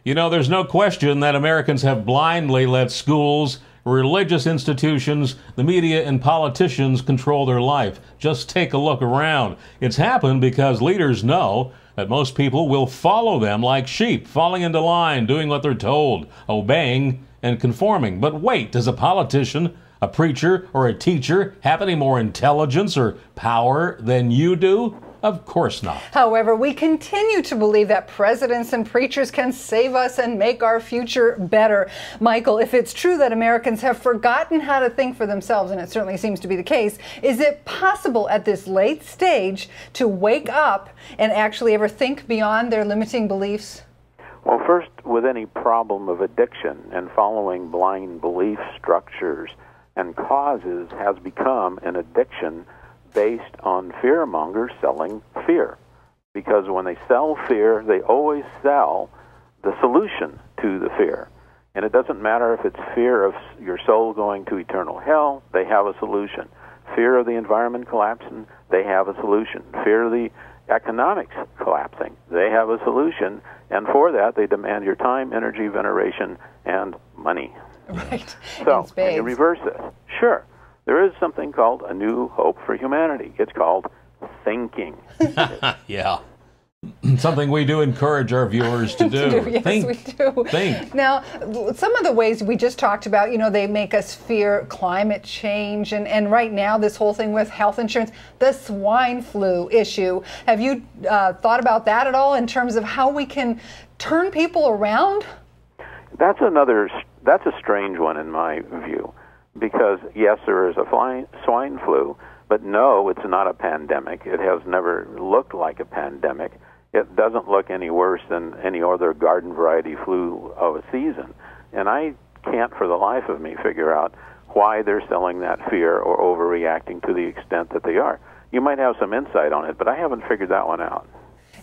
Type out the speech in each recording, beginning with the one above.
You know, there's no question that Americans have blindly let schools, religious institutions, the media, and politicians control their life. Just take a look around. It's happened because leaders know that most people will follow them like sheep, falling into line, doing what they're told, obeying and conforming. But wait, does a politician, a preacher, or a teacher have any more intelligence or power than you do? Of course not. However, we continue to believe that presidents and preachers can save us and make our future better. Michael, if it's true that Americans have forgotten how to think for themselves, and it certainly seems to be the case, is it possible at this late stage to wake up and actually ever think beyond their limiting beliefs? Well, first, with any problem of addiction and following blind belief structures and causes has become an addiction based on fearmongers selling fear. Because when they sell fear, they always sell the solution to the fear. And it doesn't matter if it's fear of your soul going to eternal hell, they have a solution. Fear of the environment collapsing, they have a solution. Fear of the economics collapsing, they have a solution. And for that, they demand your time, energy, veneration, and money. Right. So, can you reverse this? Sure. There is something called a new hope for humanity. It's called thinking. Yeah. Something we do encourage our viewers to do. Yes, Think. we do. Think. Now, some of the ways we just talked about, you know, they make us fear climate change, and right now this whole thing with health insurance, the swine flu issue. Have you thought about that at all in terms of how we can turn people around? That's a strange one in my view. Because, yes, there is a swine flu, but no, it's not a pandemic. It has never looked like a pandemic. It doesn't look any worse than any other garden variety flu of a season. And I can't for the life of me figure out why they're selling that fear or overreacting to the extent that they are. You might have some insight on it, but I haven't figured that one out.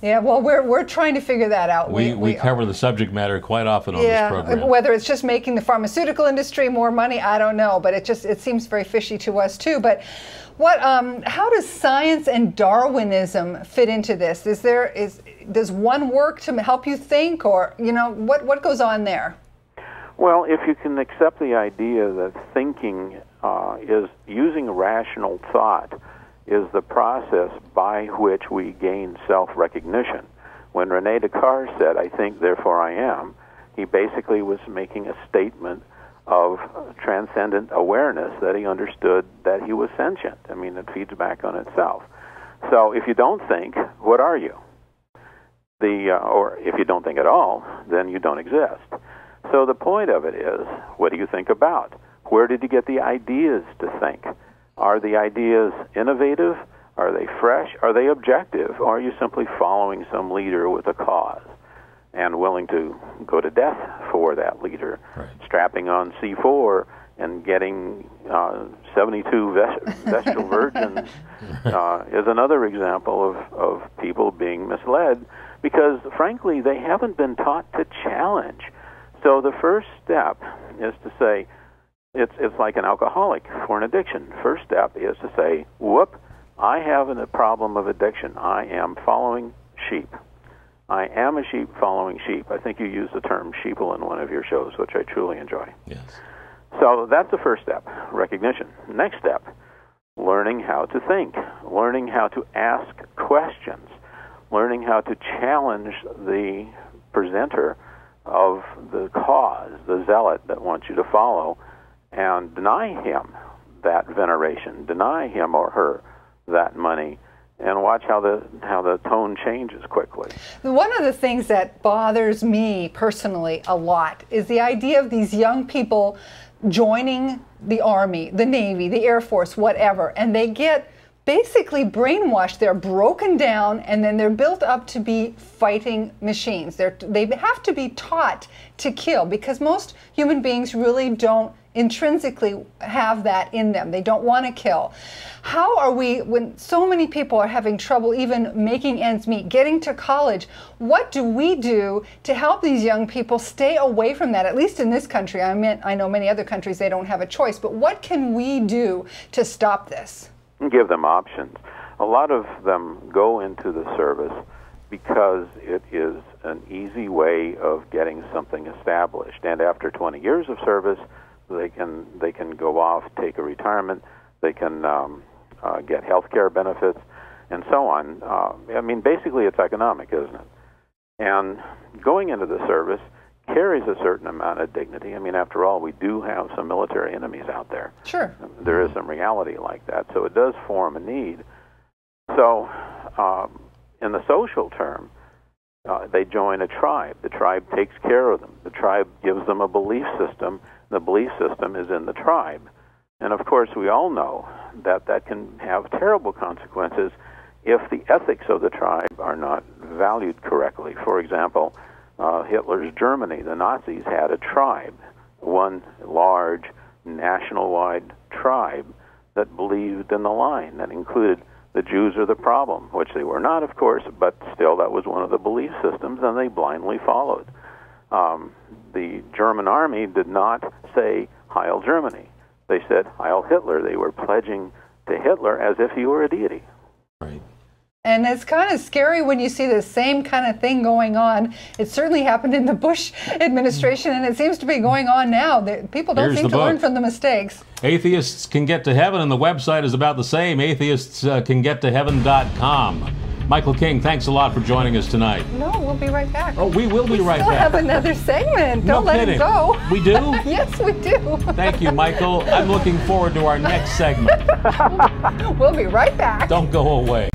Yeah, well, we're trying to figure that out. We cover the subject matter quite often on this program. Whether it's just making the pharmaceutical industry more money, I don't know, but it seems very fishy to us too. But how does science and Darwinism fit into this? Does one work to help you think, or what goes on there? Well, if you can accept the idea that thinking is using rational thought is the process by which we gain self-recognition. When Rene Descartes said, "I think, therefore I am," he basically was making a statement of transcendent awareness that he understood that he was sentient. I mean, it feeds back on itself. So if you don't think, what are you? Or if you don't think at all, then you don't exist. So the point of it is, what do you think about? Where did you get the ideas to think? Are the ideas innovative? Are they fresh? Are they objective? Or are you simply following some leader with a cause and willing to go to death for that leader? Right. Strapping on C4 and getting 72 vestal virgins is another example of people being misled because, frankly, they haven't been taught to challenge. So the first step is to say, it's like an alcoholic for an addiction. First step is to say, whoop, I have a problem of addiction. I am following sheep. I am a sheep following sheep. I think you used the term sheeple in one of your shows, which I truly enjoy. Yes. So that's the first step, recognition. Next step, learning how to think, learning how to ask questions, learning how to challenge the presenter of the cause, the zealot that wants you to follow, and deny him that veneration, deny him or her that money, and watch how the tone changes quickly. One of the things that bothers me personally a lot is the idea of these young people joining the Army, the Navy, the Air Force, whatever, and they get basically brainwashed. They're broken down, and then they're built up to be fighting machines. They have to be taught to kill because most human beings really don't intrinsically have that in them. They don't want to kill. How are we, when so many people are having trouble even making ends meet, getting to college, what do we do to help these young people stay away from that? At least in this country. I know many other countries they don't have a choice, but what can we do to stop this? Give them options. A lot of them go into the service because it is an easy way of getting something established. And after 20 years of service, they can go off, take a retirement, they can get health care benefits, and so on. I mean, basically, it's economic, isn't it? And going into the service carries a certain amount of dignity. I mean, after all, we do have some military enemies out there. Sure. There is some reality like that, so it does form a need. So, in the social term, they join a tribe. The tribe takes care of them. The tribe gives them a belief system. The belief system is in the tribe. And of course, we all know that that can have terrible consequences if the ethics of the tribe are not valued correctly. For example, Hitler's Germany, the Nazis had a tribe, one large national-wide tribe that believed in the line, that included the Jews are the problem, which they were not, of course, but still that was one of the belief systems, and they blindly followed. The German army did not say, Heil Germany. They said, Heil Hitler. They were pledging to Hitler as if he were a deity. Right. And it's kind of scary when you see the same kind of thing going on. It certainly happened in the Bush administration, and it seems to be going on now. People don't seem to learn from the mistakes. Atheists Can Get to Heaven, and the website is about the same, atheistscangettoheaven.com. Michael King, thanks a lot for joining us tonight. No, we'll be right back. Oh, we will be right back. We still have another segment. No Don't let kidding. it go. We do? Yes, we do. Thank you, Michael. I'm looking forward to our next segment. We'll be right back. Don't go away.